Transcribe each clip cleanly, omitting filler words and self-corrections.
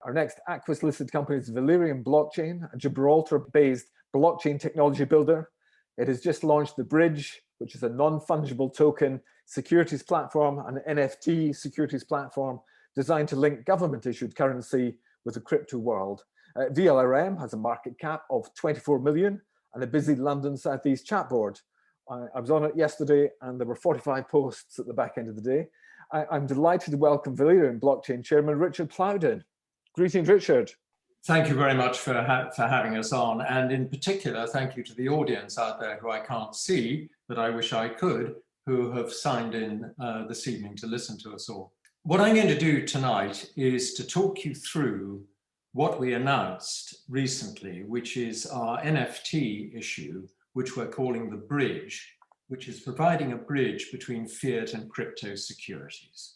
Our next Aquis-listed company is Valereum Blockchain, a Gibralter-based blockchain technology builder. It has just launched the Bridge, which is a non-fungible token securities platform, an NFT securities platform designed to link government-issued currency with the crypto world. VLRM has a market cap of 24 million and a busy London Southeast chat board. I was on it yesterday and there were 45 posts at the back end of the day. I'm delighted to welcome Valereum Blockchain Chairman Richard Poulden. Greetings, Richard. Thank you very much for having us on, and in particular, thank you to the audience out there who I can't see, but I wish I could, who have signed in this evening to listen to us all. What I'm going to do tonight is to talk you through what we announced recently, which is our NFT issue, which we're calling the Bridge, which is providing a bridge between fiat and crypto securities.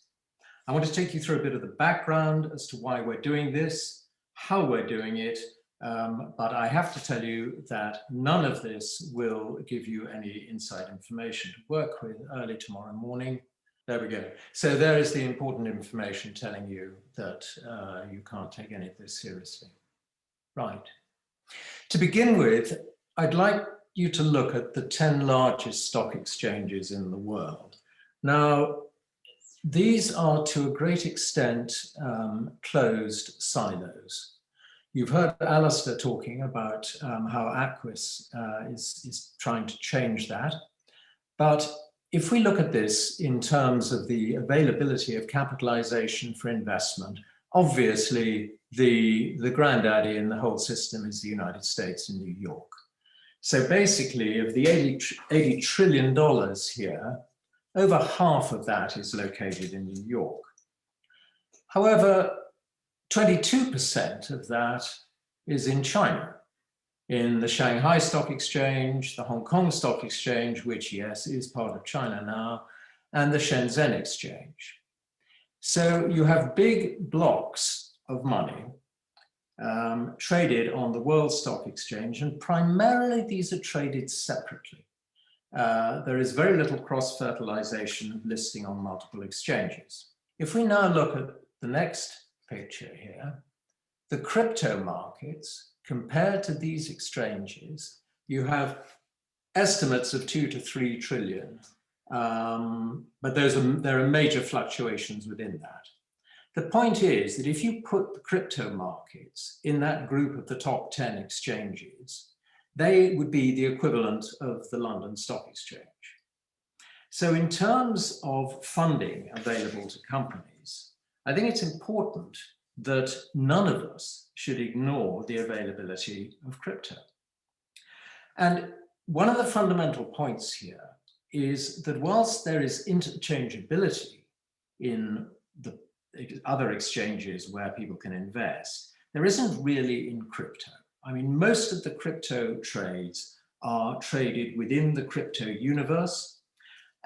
I want to take you through a bit of the background as to why we're doing this, how we're doing it, but I have to tell you that none of this will give you any inside information to work with early tomorrow morning. There we go. So there is the important information telling you that you can't take any of this seriously. Right. To begin with, I'd like you to look at the 10 largest stock exchanges in the world. Now, these are to a great extent closed silos. You've heard Alasdair talking about how Aquis is trying to change that. But if we look at this in terms of the availability of capitalization for investment, obviously the granddaddy in the whole system is the United States and New York. So basically, of the $80 trillion here, over half of that is located in New York. However, 22% of that is in China, in the Shanghai Stock Exchange, the Hong Kong Stock Exchange, which, yes, is part of China now, and the Shenzhen Exchange. So you have big blocks of money traded on the World Stock Exchange, and primarily these are traded separately. There is very little cross-fertilization of listing on multiple exchanges. If we now look at the next picture here, the crypto markets, compared to these exchanges, you have estimates of 2 to 3 trillion, but there are major fluctuations within that. The point is that if you put the crypto markets in that group of the top 10 exchanges, they would be the equivalent of the London Stock Exchange. So in terms of funding available to companies, I think it's important that none of us should ignore the availability of crypto. And one of the fundamental points here is that whilst there is interchangeability in the other exchanges where people can invest, there isn't really in crypto. I mean, most of the crypto trades are traded within the crypto universe.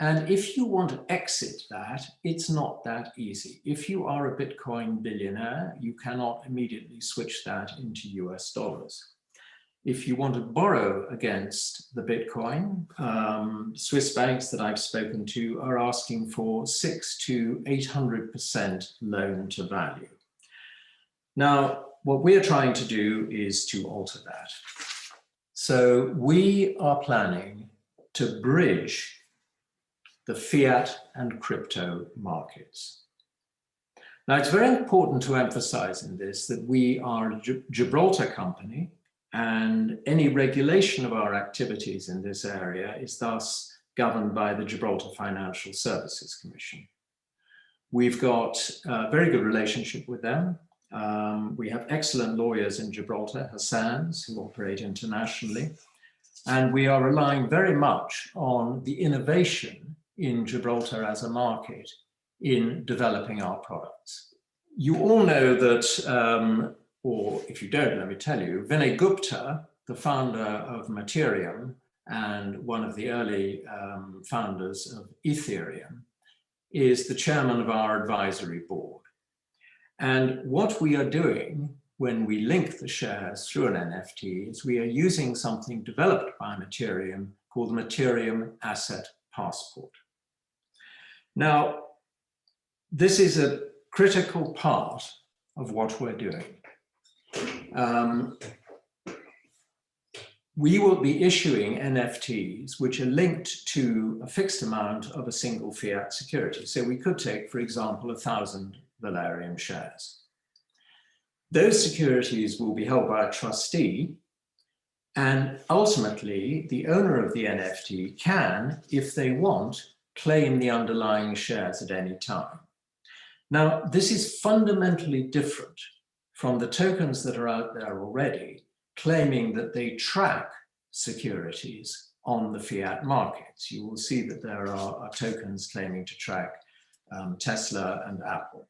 And if you want to exit that, it's not that easy. If you are a Bitcoin billionaire, you cannot immediately switch that into US dollars. If you want to borrow against the Bitcoin, Swiss banks that I've spoken to are asking for 600% to 800% loan to value. Now, what we're trying to do is to alter that. So we are planning to bridge the fiat and crypto markets. Now, it's very important to emphasize in this that we are a Gibraltar company, and any regulation of our activities in this area is thus governed by the Gibraltar Financial Services Commission. We've got a very good relationship with them. We have excellent lawyers in Gibraltar, Hassans, who operate internationally, and we are relying very much on the innovation in Gibraltar as a market in developing our products. You all know that, or if you don't, let me tell you, Vinay Gupta, the founder of Materium and one of the early founders of Ethereum, is the chairman of our advisory board. And what we are doing when we link the shares through an NFT is we are using something developed by Materium called the Materium Asset Passport. Now, this is a critical part of what we're doing. We will be issuing NFTs which are linked to a fixed amount of a single fiat security. So we could take, for example, 1,000 Valereum shares. Those securities will be held by a trustee, and ultimately the owner of the NFT can, if they want, claim the underlying shares at any time. Now, this is fundamentally different from the tokens that are out there already, claiming that they track securities on the fiat markets. You will see that there are tokens claiming to track Tesla and Apple,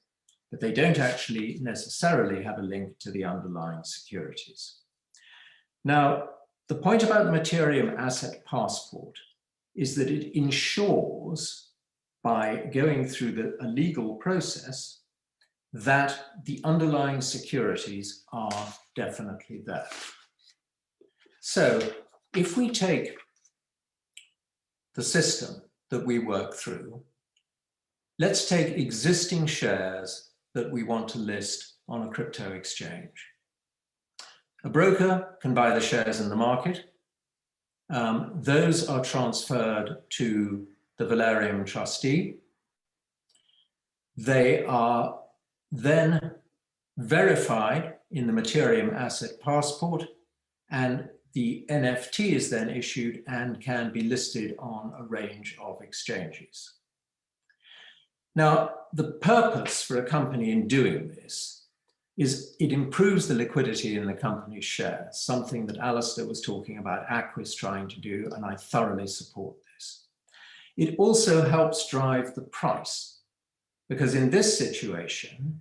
but they don't actually necessarily have a link to the underlying securities. Now, the point about the Materium Asset Passport is that it ensures, by going through a legal process, that the underlying securities are definitely there. So if we take the system that we work through, let's take existing shares that we want to list on a crypto exchange. A broker can buy the shares in the market. Those are transferred to the Valereum trustee. They are then verified in the Materium Asset Passport, and the NFT is then issued and can be listed on a range of exchanges. Now, the purpose for a company in doing this is it improves the liquidity in the company's shares, something that Alasdair was talking about Aquis trying to do, and I thoroughly support this. It also helps drive the price, because in this situation,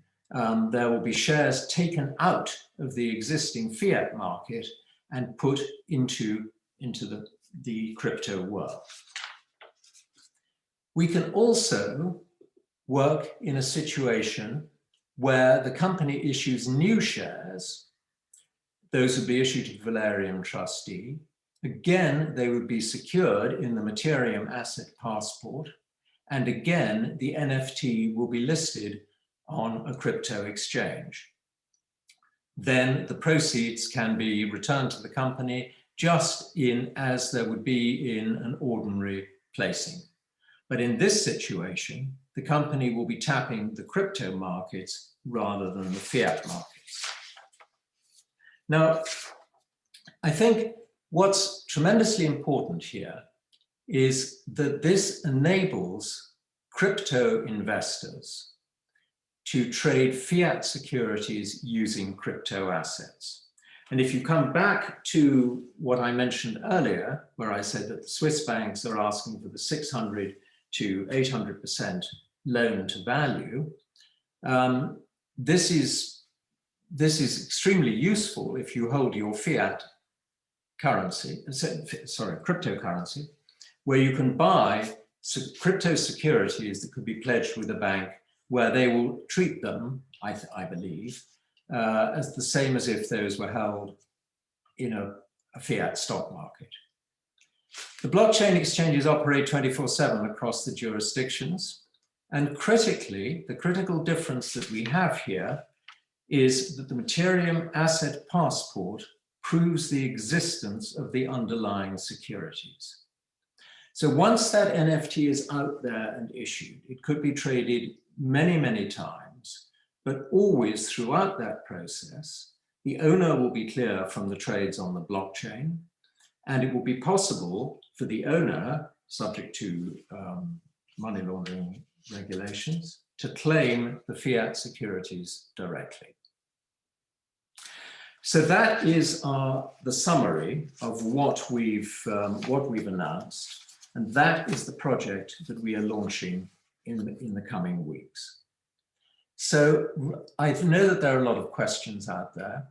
there will be shares taken out of the existing fiat market and put into the crypto world. We can also work in a situation where the company issues new shares. Those would be issued to the Valereum trustee. Again, they would be secured in the Materium Asset Passport. And again, the NFT will be listed on a crypto exchange. Then the proceeds can be returned to the company just as there would be in an ordinary placing. But in this situation, the company will be tapping the crypto markets rather than the fiat markets. Now, I think what's tremendously important here is that this enables crypto investors to trade fiat securities using crypto assets. And if you come back to what I mentioned earlier, where I said that the Swiss banks are asking for the 600 to 800% loan to value, this is extremely useful if you hold your fiat currency, cryptocurrency, where you can buy crypto securities that could be pledged with a bank, where they will treat them, I believe, as the same as if those were held in a fiat stock market. The blockchain exchanges operate 24/7 across the jurisdictions. And critically, the critical difference that we have here is that the Materium Asset Passport proves the existence of the underlying securities. So once that NFT is out there and issued, it could be traded many, many times, but always throughout that process, the owner will be clear from the trades on the blockchain, and it will be possible for the owner, subject to money laundering regulations, to claim the fiat securities directly. So that is the summary of what we've announced, and that is the project that we are launching in the coming weeks. So I know that there are a lot of questions out there.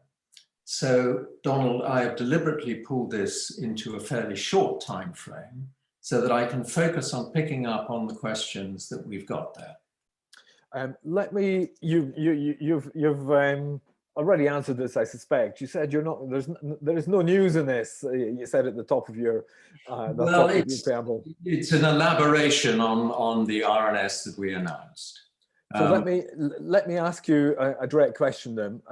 So Donald, I have deliberately pulled this into a fairly short time frame so that I can focus on picking up on the questions that we've got there. You've already answered this, I suspect. You said there is no news in this. You said at the top of your preamble. It's an elaboration on the RNS that we announced. So let me ask you a direct question then.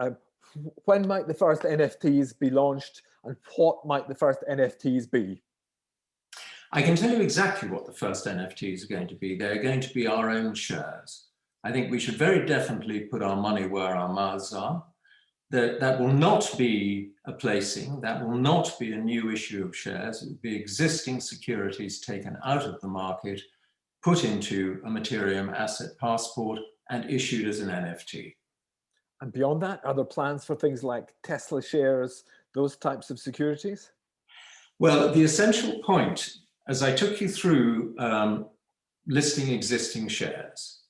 When might the first NFTs be launched, and what might the first NFTs be? I can tell you exactly what the first NFTs are going to be. They're going to be our own shares. I think we should very definitely put our money where our mouths are. That will not be a placing. That will not be a new issue of shares. It will be existing securities taken out of the market, put into a Materium asset passport, and issued as an NFT. And beyond that, are there plans for things like Tesla shares, those types of securities? Well, the essential point, as I took you through listing existing shares,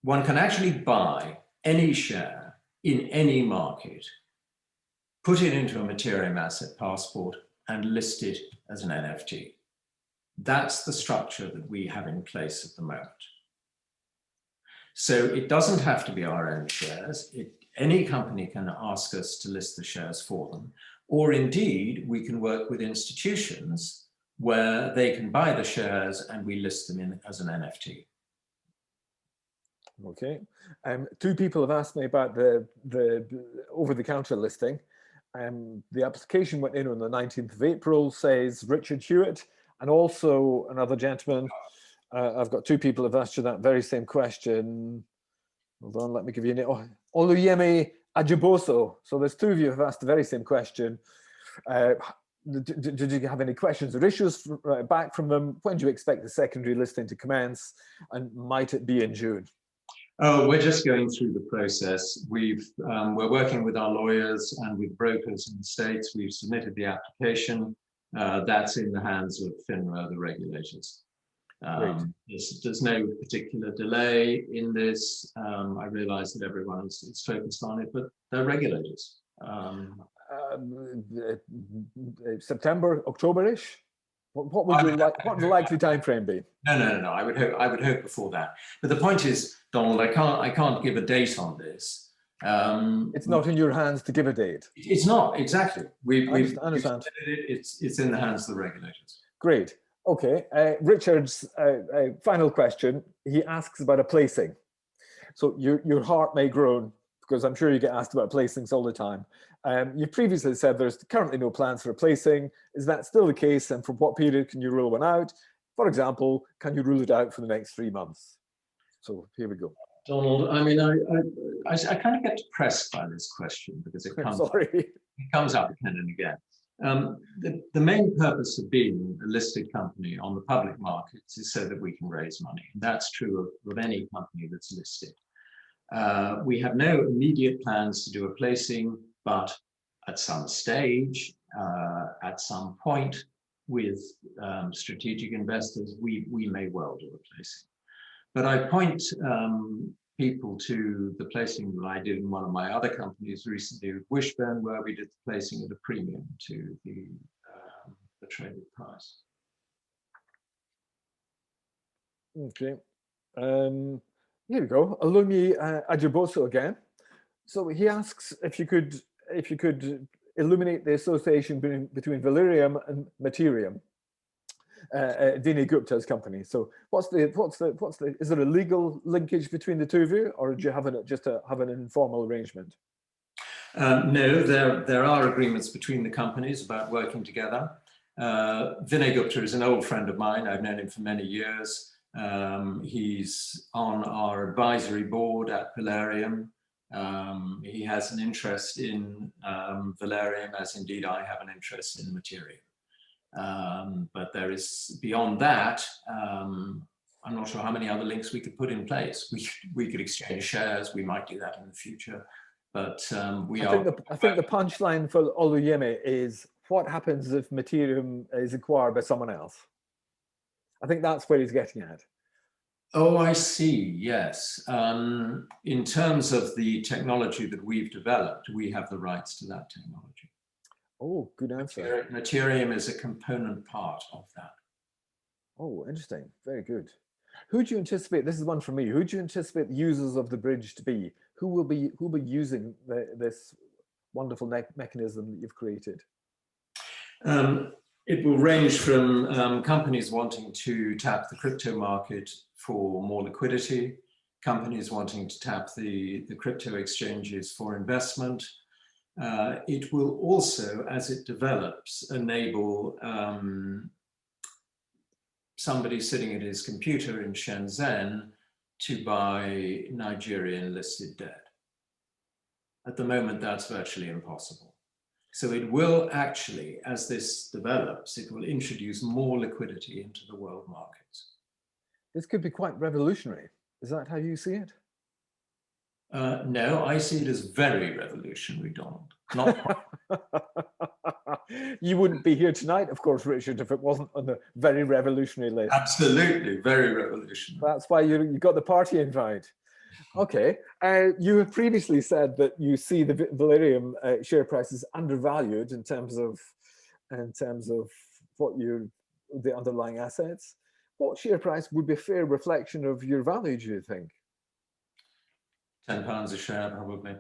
one can actually buy any share in any market, put it into a Materium asset passport, and list it as an NFT. That's the structure that we have in place at the moment. So it doesn't have to be our own shares. Any company can ask us to list the shares for them, or indeed we can work with institutions where they can buy the shares and we list them in as an NFT. Okay. Two people have asked me about the over-the-counter listing. The application went in on the 19th of April, says Richard Hewitt, and also another gentleman. I've got two people who've asked you that very same question. Hold on, let me give you a name. Oh, Oluyemi Ajiboso. So there's two of you who have asked the very same question. Did you have any questions or issues back from them? When do you expect the secondary listing to commence? And might it be in June? Oh, we're just going through the process. We're working with our lawyers and with brokers in the States. We've submitted the application. That's in the hands of FINRA, the regulators. There's no particular delay in this. I realize that everyone is focused on it, but they're regulators. September, October-ish? What would the likely time frame be? No. I would hope before that. But the point is, Donald, I can't give a date on this. It's not in your hands to give a date. It's not, exactly. I understand. It's in the hands of the regulators. Great. Okay, Richard's final question, he asks about a placing. So your heart may groan, because I'm sure you get asked about placings all the time. You previously said there's currently no plans for a placing. Is that still the case? And from what period can you rule one out? For example, can you rule it out for the next 3 months? So here we go. Donald, I mean, I kind of get depressed by this question because it comes up again and again. The main purpose of being a listed company on the public markets is so that we can raise money. And that's true of any company that's listed. We have no immediate plans to do a placing, but at some stage, at some point with strategic investors, we may well do a placing. But I point people to the placing that I did in one of my other companies recently with Wishburn, where we did the placing at a premium to the traded price. Okay. Here we go. Olumi Ajiboso again. So he asks if you could illuminate the association between Valereum and Materium, Vinay Gupta's company. So is there a legal linkage between the two of you, or do you have an informal arrangement? No, there are agreements between the companies about working together. Vinay Gupta is an old friend of mine. I've known him for many years. He's on our advisory board at Valereum. He has an interest in Valereum, as indeed I have an interest in Materium. But there is, beyond that, I'm not sure how many other links we could put in place. We could exchange shares. We might do that in the future. But I think the punchline for Oluyemi is, what happens if Materium is acquired by someone else? I think that's where he's getting at. Oh, I see, yes. In terms of the technology that we've developed, we have the rights to that technology. Oh, good answer. Materium is a component part of that. Oh, interesting. Very good. Who do you anticipate, this is one for me, who do you anticipate the users of the bridge to be? Who will be using this wonderful mechanism that you've created? It will range from companies wanting to tap the crypto market for more liquidity, companies wanting to tap the crypto exchanges for investment. It will also, as it develops, enable somebody sitting at his computer in Shenzhen to buy Nigerian listed debt. At the moment, that's virtually impossible. So it will actually, as this develops, it will introduce more liquidity into the world markets. This could be quite revolutionary. Is that how you see it? No, I see it as very revolutionary, Donald. Not You wouldn't be here tonight, of course, Richard, if it wasn't on the very revolutionary list. absolutely, very revolutionary. That's why you got the party invite. Okay. You have previously said that you see the Valereum share prices undervalued in terms of what the underlying assets. What share price would be a fair reflection of your value, do you think? £10 a share, probably.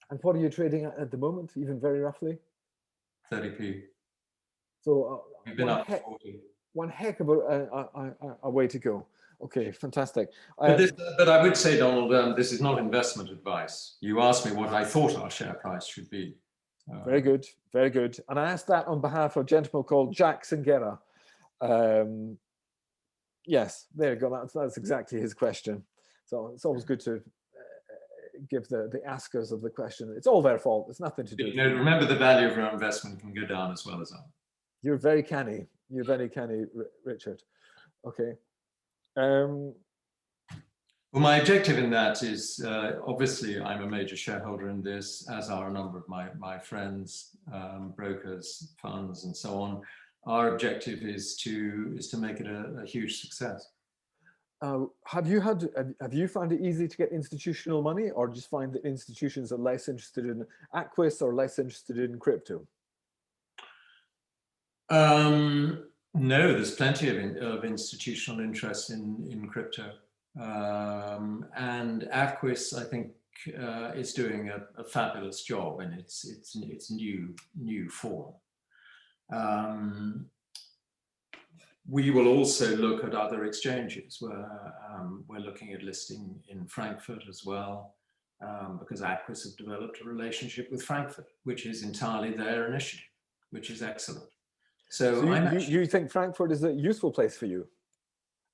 And what are you trading at the moment, even very roughly? 30p. So We've been up 40. One heck of a way to go. Okay, fantastic. But I would say, Donald, this is not investment advice. You asked me what I thought our share price should be. Very good, very good. And I asked that on behalf of a gentleman called Jack Singera. Yes, there you go. That's exactly his question. So it's always good to give the askers of the question. It's all their fault. It's nothing to do. You know, remember, the value of your investment can go down as well as up. You're very canny. You're very canny, Richard. Okay. Well, my objective in that is, obviously, I'm a major shareholder in this, as are a number of my friends, brokers, funds, and so on. Our objective is to make it a huge success. Have you found it easy to get institutional money, or just find that institutions are less interested in Aquis or less interested in crypto? No, there's plenty of institutional interest in crypto, and Aquis, I think, is doing a fabulous job in its new form. We will also look at other exchanges where we're looking at listing in Frankfurt as well, because Aquis have developed a relationship with Frankfurt, which is entirely their initiative, which is excellent. So you think Frankfurt is a useful place for you?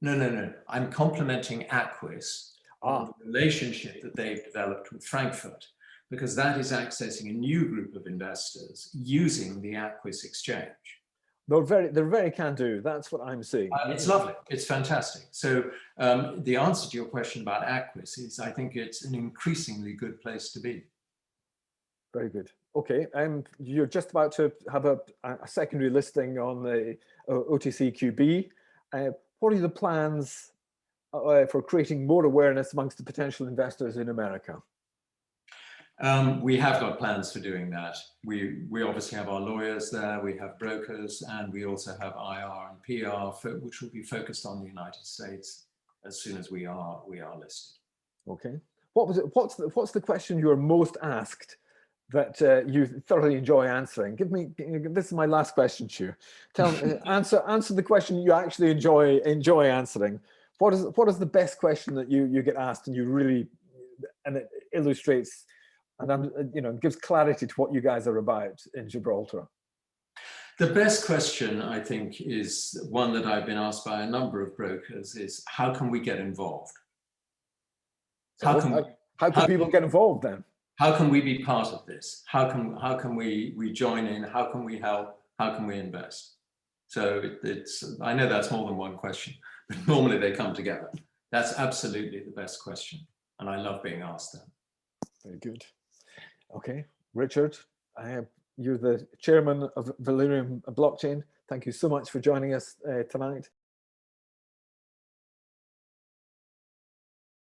No. I'm complimenting Aquis on the relationship that they've developed with Frankfurt, because that is accessing a new group of investors using the Aquis exchange. They're very can-do. That's what I'm seeing. It's lovely. It's fantastic. So the answer to your question about Aquis is, I think it's an increasingly good place to be. Very good. Okay, you're just about to have a secondary listing on the OTCQB. What are the plans for creating more awareness amongst the potential investors in America? We have got plans for doing that. We obviously have our lawyers there, we have brokers, and we also have IR and PR, which will be focused on the United States as soon as we are listed. Okay. What's the question you are most asked that you thoroughly enjoy answering? This is my last question to you. Answer the question you actually enjoy answering. What is the best question that you get asked and you really, and it illustrates and gives clarity to what you guys are about in Gibraltar? The best question, I think, is one that I've been asked by a number of brokers: is how can we get involved? How can people get involved then? How can we be part of this? How can we join in? How can we help? How can we invest? So I know that's more than one question, but normally they come together. That's absolutely the best question, and I love being asked them. Very good. Okay, Richard, you're the chairman of Valereum Blockchain. Thank you so much for joining us tonight.